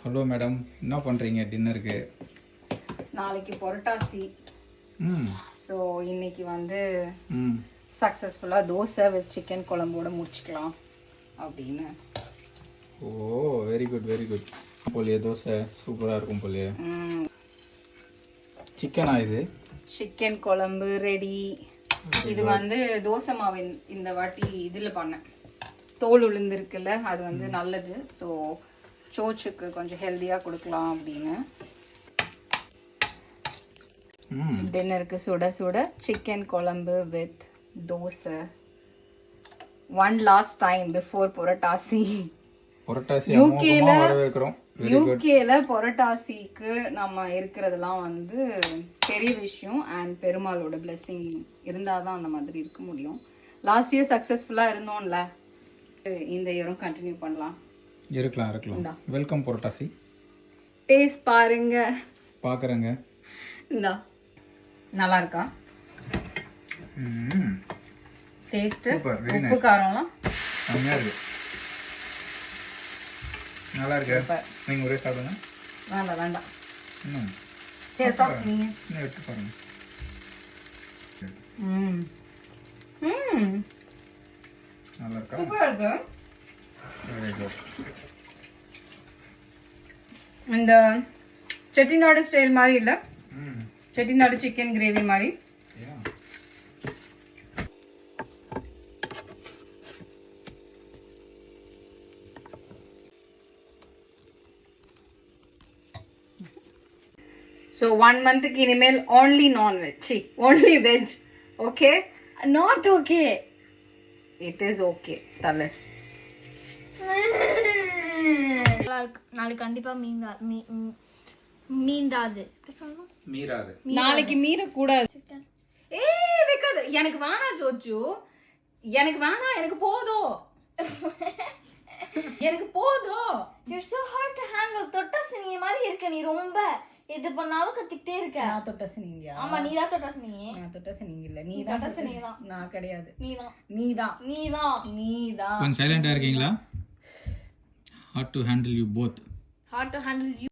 Hello madam, என்ன பண்ணுறீங்க டின்னருக்கு? நாளைக்கு புரட்டாசி. ஸோ இன்னைக்கு வந்து சக்ஸஸ்ஃபுல்லாக தோசை வித் சிக்கன் குழம்போட முடிச்சுக்கலாம் அப்படின்னு. Oh, very good very good. போலியே தோசை சூப்பராக இருக்கும் போலியே. சிக்கனா இது? சிக்கன் குழம்பு ரெடி. இது வந்து தோசை மாவு இந்த வாட்டி இதில் பண்ணேன். தோல் உளுந்து இருக்குல்ல, அது வந்து நல்லது. ஸோ சோச்சுக்கு கொஞ்சம் ஹெல்த்தியாக கொடுக்கலாம் அப்படின்னு. டின்னருக்கு சுட சுட சிக்கன் குழம்பு with dosa. One last time before Purattasi. யூகேல புரட்டாசிக்கு நம்ம இருக்கிறதெல்லாம் வந்து பெரிய விஷயம். அண்ட் பெருமாளோட பிளெஸிங் இருந்தால் தான் அந்த மாதிரி இருக்க முடியும். லாஸ்ட் இயர் சக்ஸஸ்ஃபுல்லாக இருந்தோம்ல, இந்த இயரும் கண்டினியூ பண்ணலாம். இருக்கலாம். வெல்கம் புரட்டாசி. டேஸ்ட் பாருங்க. பார்க்குறேங்க. இந்தா நல்லா இருக்கா டேஸ்ட்? உப்பு காரம்லாம் செம்மையா இருக்கு. நல்லா இருக்கு. நீங்க ஒரே சாப்பிடுங்க. வேண்டாம். சரி சாப்பிடுங்க. எடுத்து பாருங்க. நல்லா இருக்கா? சூப்பரா இருக்கு. Very good. இந்த செட்டிநாடு ஸ்டைல் மாதிரி இல்ல, செட்டிநாடு சிக்கன் கிரேவி மாதிரி. So 1 month இனிமேல் only non-veg, only veg. Okay? Not okay. It is okay. தல நாளைக்கு கண்டிப்பா மீந்தாது. நாளைக்கு மீற கூடாது. ஏய் வைக்காத. எனக்கு வேணாம் ஜோஜு, எனக்கு வேணாம். எனக்கு போதும். எனக்கு போதும். You're so hard to handle. தொட்டாசினிங்க மாதிரி இருக்க நீ. ரொம்ப எது பண்ணாலும் கத்திக்கிட்டே இருக்க. நான் தொட்டாசினிங்கயா? ஆமா, நீதான் தொட்டாசினிங்க. நான் தொட்டாசினிங்க இல்ல, நீதான் தொட்டாசினிங்க தான். நான் கிடையாது. நீதான். கொஞ்சம் சைலண்டா இருக்கீங்களா? Hard to handle you both. Hard to handle you.